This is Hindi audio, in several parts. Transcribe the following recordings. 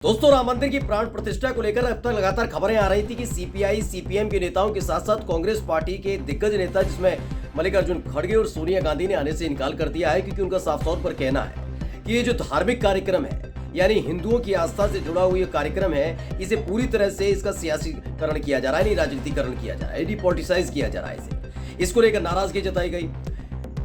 दोस्तों, राम मंदिर की प्राण प्रतिष्ठा को लेकर अब तक लगातार खबरें आ रही थी कि सीपीआई सीपीएम के नेताओं के साथ साथ कांग्रेस पार्टी के दिग्गज नेता जिसमें मल्लिकार्जुन खड़गे और सोनिया गांधी ने आने से इनकार कर दिया है, क्योंकि उनका साफ तौर पर कहना है कि ये जो धार्मिक कार्यक्रम है, यानी हिंदुओं की आस्था से जुड़ा हुआ ये कार्यक्रम है, इसे पूरी तरह से इसका सियासीकरण किया जा रहा है, नहीं राजनीतिकरण किया जा रहा है, डिपॉलिटिसाइज किया जा रहा है। इसको लेकर नाराजगी जताई गई।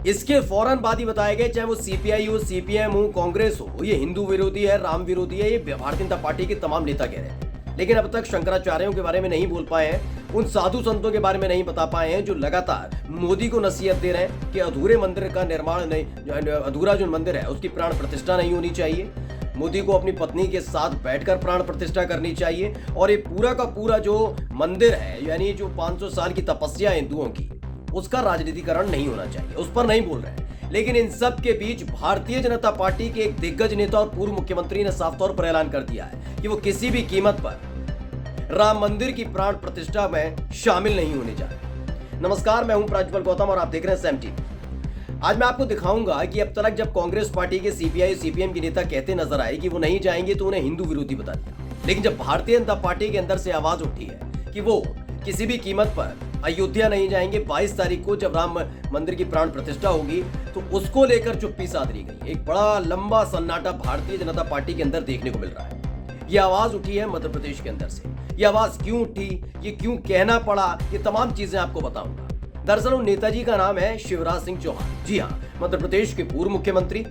इसके फौरन बाद ही बताया गया, चाहे वो सीपीआई हो, सीपीएम हो, कांग्रेस हो, ये हिंदू विरोधी है, राम विरोधी है, ये भारतीय जनता पार्टी के तमाम नेता कह रहे हैं। लेकिन अब तक शंकराचार्यों के बारे में नहीं बोल पाए हैं, उन साधु संतों के बारे में नहीं बता पाए हैं जो लगातार मोदी को नसीहत दे रहे हैं कि अधूरे मंदिर का निर्माण नहीं, अधूरा जो मंदिर है उसकी प्राण प्रतिष्ठा नहीं होनी चाहिए। मोदी को अपनी पत्नी के साथ बैठकर प्राण प्रतिष्ठा करनी चाहिए और ये पूरा का पूरा जो मंदिर है, यानी जो 500 साल की तपस्या हिंदुओं की, उसका राजनीतिकरण नहीं होना चाहिए, उस पर नहीं बोल रहे हैं। लेकिन इन सब के बीच भारतीय जनता पार्टी के एक दिग्गज नेता और पूर्व मुख्यमंत्री ने साफ तौर पर ऐलान कर दिया है कि वो किसी भी कीमत पर राम मंदिर की प्राण प्रतिष्ठा में शामिल नहीं होने जा रहे। नमस्कार, मैं हूं प्रज्वल गौतम और आप देख रहे हैं सैम टीवी। आज मैं आपको दिखाऊंगा कि अब तक जब कांग्रेस पार्टी के सीपीआई सीपीएम के नेता कहते नजर आए कि वो नहीं जाएंगे तो उन्हें हिंदू विरोधी बता दिया, लेकिन जब भारतीय जनता पार्टी के अंदर से आवाज उठी है कि वो किसी भी कीमत पर अयोध्या नहीं जाएंगे, 22 तारीख को जब राम मंदिर की प्राण प्रतिष्ठा होगी, तो उसको लेकर चुप्पी साध ली गई। एक बड़ा लंबा सन्नाटा भारतीय जनता पार्टी के अंदर देखने को मिल रहा है। ये आवाज उठी है मध्य प्रदेश के अंदर से। ये आवाज क्यों उठी, ये क्यों कहना पड़ा, ये तमाम चीजें आपको बताऊंगा। दरअसल उन नेताजी का नाम है शिवराज सिंह चौहान। जी हाँ, मध्य प्रदेश के पूर्व मुख्यमंत्री,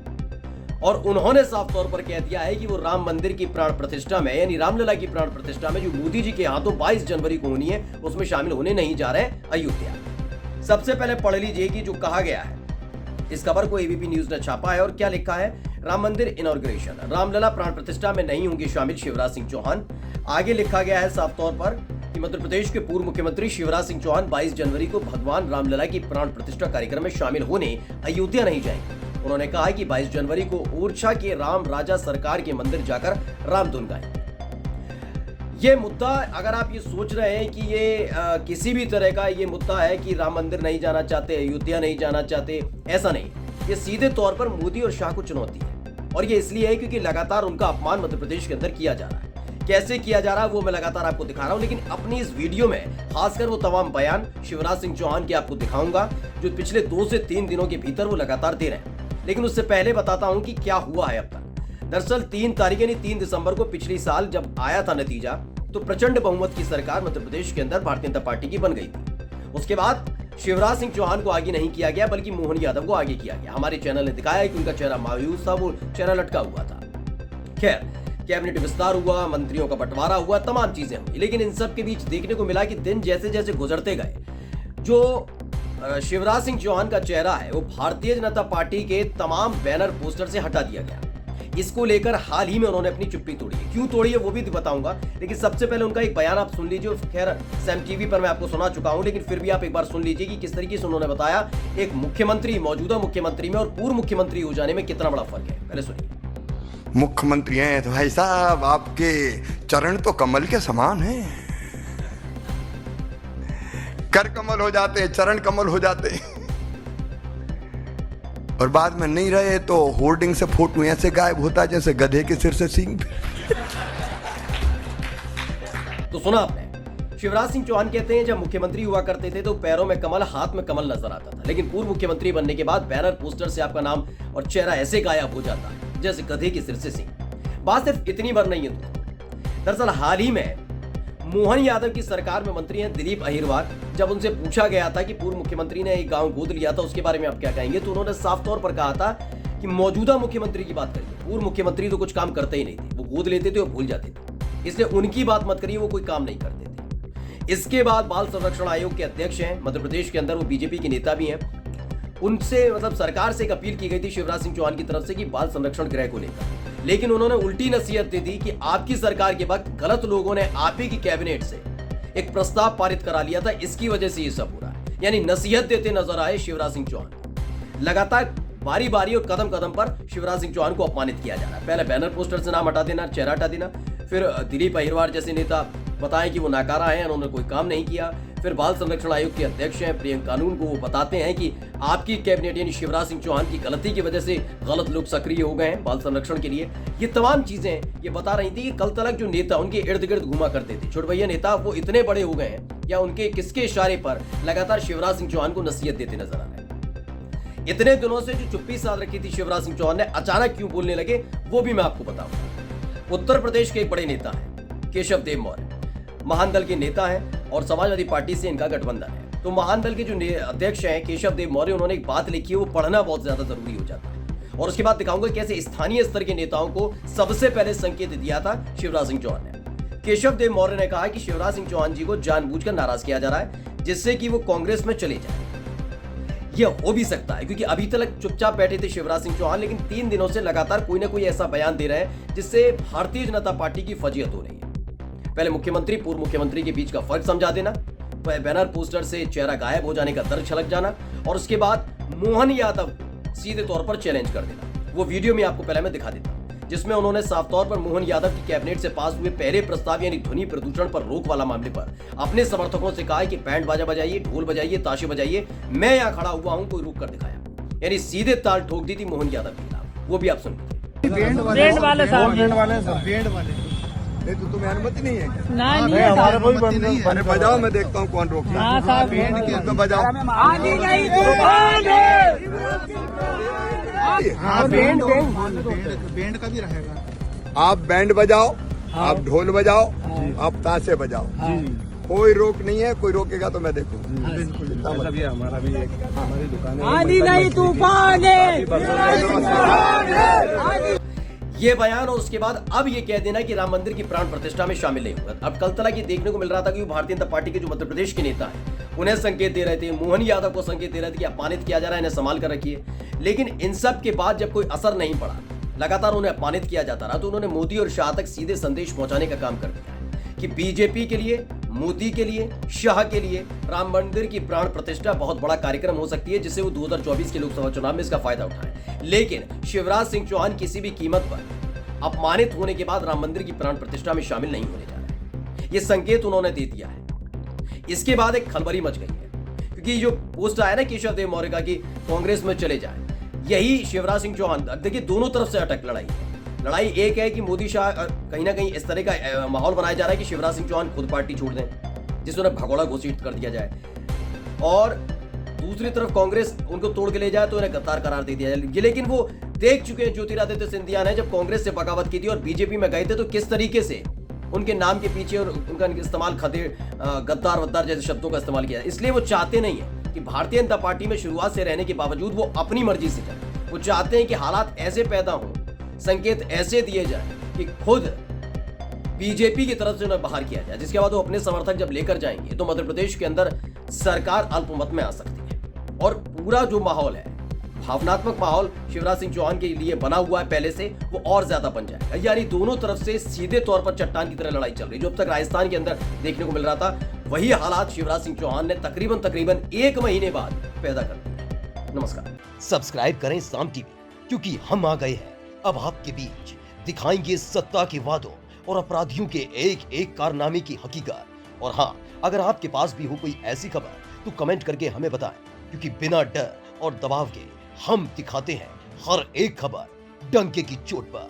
और उन्होंने साफ तौर पर कह दिया है कि वो राम मंदिर की प्राण प्रतिष्ठा में, यानी रामलला की प्राण प्रतिष्ठा में जो मोदी जी के हाथों 22 जनवरी को होनी है, उसमें शामिल होने नहीं जा रहे अयोध्या। सबसे पहले पढ़ लीजिए कि जो कहा गया है। इस खबर को एबीपी न्यूज ने छापा है और क्या लिखा है, राम मंदिर इनॉग्रेशन, रामलला प्राण प्रतिष्ठा में नहीं होंगे शामिल शिवराज सिंह चौहान। आगे लिखा गया है साफ तौर पर कि मध्य प्रदेश के पूर्व मुख्यमंत्री शिवराज सिंह चौहान 22 जनवरी को भगवान रामलला की प्राण प्रतिष्ठा कार्यक्रम में शामिल होने अयोध्या नहीं जाएंगे। उन्होंने कहा कि 22 जनवरी को ओरछा के राम राजा सरकार के मंदिर जाकर राम धुन गाएंगे। ये मुद्दा, अगर आप ये सोच रहे हैं कि ये किसी भी तरह का ये मुद्दा है कि राम मंदिर नहीं जाना चाहते, अयोध्या नहीं जाना चाहते, ऐसा नहीं। ये सीधे तौर पर मोदी और शाह को चुनौती है, और ये इसलिए है क्योंकि लगातार उनका अपमान मध्य प्रदेश के अंदर किया जा रहा है। कैसे किया जा रहा है वो मैं लगातार आपको दिखा रहा हूं, लेकिन अपनी इस वीडियो में खासकर वो तमाम बयान शिवराज सिंह चौहान के आपको दिखाऊंगा जो पिछले 2 से 3 दिनों के भीतर वो लगातार दे रहे हैं। लेकिन उससे पहले बताता हूं कि क्या हुआ है अब तक। दरअसल 3 तारीख यानी 3 दिसंबर को पिछली साल जब आया था नतीजा, तो प्रचंड बहुमत की सरकार मध्य प्रदेश के अंदर भारतीय जनता पार्टी की बन गई थी। उसके बाद शिवराज सिंह चौहान को आगे नहीं किया गया, बल्कि मोहन यादव को आगे किया गया। हमारे चैनल ने दिखाया कि उनका चेहरा मायूस था, वो चेहरा लटका हुआ था। खैर, कैबिनेट विस्तार हुआ, मंत्रियों का बंटवारा हुआ, तमाम चीजें हुई, लेकिन इन सब के बीच देखने को मिला कि दिन जैसे जैसे गुजरते गए, जो शिवराज सिंह चौहान का चेहरा है वो भारतीय जनता पार्टी के तमाम बैनर पोस्टर से हटा दिया गया। इसको लेकर हाल ही में उन्होंने अपनी चुप्पी तोड़ी है। क्यों तोड़ी है वो भी बताऊंगा, लेकिन सबसे पहले उनका एक बयान आप सुन लीजिए। खैर, सैम टीवी पर मैं आपको सुना चुका हूं, लेकिन फिर भी आप एक बार सुन लीजिए कि किस तरीके से उन्होंने बताया एक मुख्यमंत्री, मौजूदा मुख्यमंत्री में और पूर्व मुख्यमंत्री हो जाने में कितना बड़ा फर्क है। पहले सुनिए। मुख्यमंत्री हैं तो भाई साहब, आपके चरण तो कमल के समान हैं। कर कमल हो जाते हैं, चरण कमल हो जाते हैं, और बाद में नहीं रहे तो होर्डिंग से फोटो ऐसे गायब होता जैसे गधे के सिर से सींग। तो सुना आपने, शिवराज सिंह चौहान कहते हैं जब मुख्यमंत्री हुआ करते थे तो पैरों में कमल, हाथ में कमल नजर आता था, लेकिन पूर्व मुख्यमंत्री बनने के बाद बैनर पोस्टर से आपका नाम और चेहरा ऐसे गायब हो जाता है जैसे गधे के सिर से सींग। बात सिर्फ इतनी बार नहीं है। दरअसल हाल ही में मोहन यादव की सरकार में मंत्री हैं दिलीप अहिरवार। जब उनसे पूछा गया था कि पूर्व मुख्यमंत्री ने एक गांव गोद लिया था, उसके बारे में आप क्या कहेंगे, तो उन्होंने साफ तौर पर कहा था कि मौजूदा मुख्यमंत्री की बात करिए, पूर्व मुख्यमंत्री तो कुछ काम करते ही नहीं थे, वो गोद लेते थे और भूल जाते थे, इसलिए उनकी बात मत करिए, वो कोई काम नहीं करते थे। इसके बाद बाल संरक्षण आयोग के अध्यक्ष हैं मध्य प्रदेश के अंदर, वो बीजेपी के नेता भी हैं। उनसे सरकार से एक अपील की गई थी शिवराज सिंह चौहान की तरफ से कि बाल संरक्षण गृह को लेकर, लेकिन उन्होंने उल्टी नसीहत दे दी कि आपकी सरकार के वक्त गलत लोगों ने आप ही की कैबिनेट से एक प्रस्ताव पारित करा लिया था, इसकी वजह से ये सब हो रहा है। यानी नसीहत देते नजर आए शिवराज सिंह चौहान। लगातार बारी बारी और कदम कदम पर शिवराज सिंह चौहान को अपमानित किया जा रहा है। पहले बैनर पोस्टर से नाम हटा देना, चेहरा हटा देना, फिर दिलीप अहिरवार जैसे नेता बताएं कि वो नाकारा है, उन्होंने कोई काम नहीं किया, फिर बाल संरक्षण आयोग के अध्यक्ष हैं प्रियंका कानून को वो बताते हैं कि आपकी कैबिनेट यानी शिवराज सिंह चौहान की गलती की वजह से गलत लोग सक्रिय हो गए हैं बाल संरक्षण के लिए। ये तमाम चीजें ये बता रही थी कि कल तक जो नेता उनके इर्द गिर्द घुमा करते थे छोट भैया नेता, वो इतने बड़े हो गए हैं या उनके किसके इशारे पर लगातार शिवराज सिंह चौहान को नसीहत देते नजर आ रहे हैं। इतने दिनों से जो चुप्पी साध रखी थी शिवराज सिंह चौहान ने, अचानक क्यों बोलने लगे वो भी मैं आपको बताऊंगा। उत्तर प्रदेश के एक बड़े नेता है केशव देव मौर्य, महान दल के नेता हैं और समाजवादी पार्टी से इनका गठबंधन है। तो महान दल के जो अध्यक्ष हैं केशव देव मौर्य, उन्होंने एक बात लिखी है, वो पढ़ना बहुत ज्यादा जरूरी हो जाता है और उसके बाद दिखाऊंगा कैसे स्थानीय स्तर के नेताओं को सबसे पहले संकेत दिया था शिवराज सिंह चौहान ने। केशव देव मौर्य ने कहा कि शिवराज सिंह चौहान जी को जानबूझकर नाराज किया जा रहा है जिससे कि वो कांग्रेस में चले जाए। यह हो भी सकता है क्योंकि अभी तक चुपचाप बैठे थे शिवराज सिंह चौहान, लेकिन 3 दिनों से लगातार कोई ना कोई ऐसा बयान दे रहे हैं जिससे भारतीय जनता पार्टी की फजीहत हो रही है। पहले मुख्यमंत्री पूर्व मुख्यमंत्री के बीच का फर्क समझा देना, बैनर पोस्टर से चेहरा गायब हो जाने का दर्द छलक जाना और उसके बाद मोहन यादव सीधे तौर पर चैलेंज कर देना। वो वीडियो में आपको पहले मैं दिखा देता हूं जिसमें उन्होंने साफ तौर पर मोहन यादव की कैबिनेट से पास हुए पहले प्रस्ताव यानी ध्वनि प्रदूषण पर रोक वाला मामले पर अपने समर्थकों से कहा कि बैंड बाजा बजाइए, ढोल बजाइए, ताशे बजाइए, मैं यहाँ खड़ा हुआ हूं, कोई रोक कर दिखाया। यानी सीधे ताल ठोक दी थी मोहन यादव के खिलाफ। वो भी आप सुनिए। बैंड वाले नहीं तो तुम्हें अनुमति नहीं है क्या? नहीं हमारे कोई अरे बजाओ, मैं देखता हूँ कौन रोक रहा है। बैंड के तो बजाओ। हाँ बैंड का भी रहेगा। आप बैंड बजाओ, आप ढोल बजाओ, आप ताशे बजाओ, कोई रोक नहीं है। कोई रोकेगा तो मैं देखूंगा। बिल्कुल हमारा भी हमारी दुकान आंधी नहीं तूफान ये बयान और उसके बाद अब ये कह देना कि राम मंदिर की प्राण प्रतिष्ठा में शामिल नहीं होगा। अब कल तक ये देखने को मिल रहा था कि भारतीय जनता पार्टी के जो मध्य प्रदेश के नेता हैं उन्हें संकेत दे रहे थे, मोहन यादव को संकेत दे रहे थे कि अपमानित किया जा रहा है, इन्हें संभाल कर रखिए। लेकिन इन सब के बाद जब कोई असर नहीं पड़ा, लगातार उन्हें अपमानित किया जाता रहा, तो उन्होंने मोदी और शाह तक सीधे संदेश पहुंचाने का काम कर दिया है कि बीजेपी के लिए, मोदी के लिए, शाह के लिए राम मंदिर की प्राण प्रतिष्ठा बहुत बड़ा कार्यक्रम हो सकती है जिससे वो 2024 के लोकसभा चुनाव में इसका फायदा उठाए। लेकिन शिवराज सिंह चौहान किसी भी कीमत पर अपमानित होने के बाद राम मंदिर की प्राण प्रतिष्ठा में शामिल नहीं होने जा रहे हैं। ये संकेत उन्होंने दे दिया है। इसके बाद एक खलबली मच गई है क्योंकि जो पोस्ट आया ना केशव देव मौर्य का कि कांग्रेस में चले जाए, यही शिवराज सिंह चौहान, देखिए दोनों तरफ से अटक लड़ाई एक है कि मोदी शाह कहीं ना कहीं इस तरह का माहौल बनाया जा रहा है कि शिवराज सिंह चौहान खुद पार्टी छोड़ दें, जिसमें भगोड़ा घोषित कर दिया जाए, और दूसरी तरफ कांग्रेस उनको तोड़ के ले जाए तो इन्हें गद्दार करार दे दिया जाए। लेकिन वो देख चुके हैं ज्योतिरादित्य सिंधिया ने जब कांग्रेस से बगावत की थी और बीजेपी में गए थे तो किस तरीके से उनके नाम के पीछे और उनका इस्तेमाल गद्दार वद्दार जैसे शब्दों का इस्तेमाल किया। इसलिए वो चाहते नहीं है कि भारतीय जनता पार्टी में शुरुआत से रहने के बावजूद वो अपनी मर्जी से जाए। वो चाहते हैं कि हालात ऐसे पैदा हों, संकेत ऐसे दिए जाए कि खुद बीजेपी की तरफ से उन्हें बाहर किया जाए, जिसके बाद वो अपने समर्थक जब लेकर जाएंगे तो मध्य प्रदेश के अंदर सरकार अल्पमत में आ सकती है और पूरा जो माहौल है, भावनात्मक माहौल शिवराज सिंह चौहान के लिए बना हुआ है पहले से, वो और ज्यादा बन जाएगा। यानी दोनों तरफ से सीधे तौर पर चट्टान की तरह लड़ाई चल रही है। जो अब तक राजस्थान के अंदर देखने को मिल रहा था, वही हालात शिवराज सिंह चौहान ने तकरीबन 1 महीने बाद पैदा कर दिए। नमस्कार। सब्सक्राइब करें साम टीवी, क्योंकि हम आ गए हैं अब आपके बीच, दिखाएंगे सत्ता के वादों और अपराधियों के एक एक कारनामे की हकीकत। और हाँ, अगर आपके पास भी हो कोई ऐसी खबर तो कमेंट करके हमें बताएं, क्योंकि बिना डर और दबाव के हम दिखाते हैं हर एक खबर डंके की चोट पर।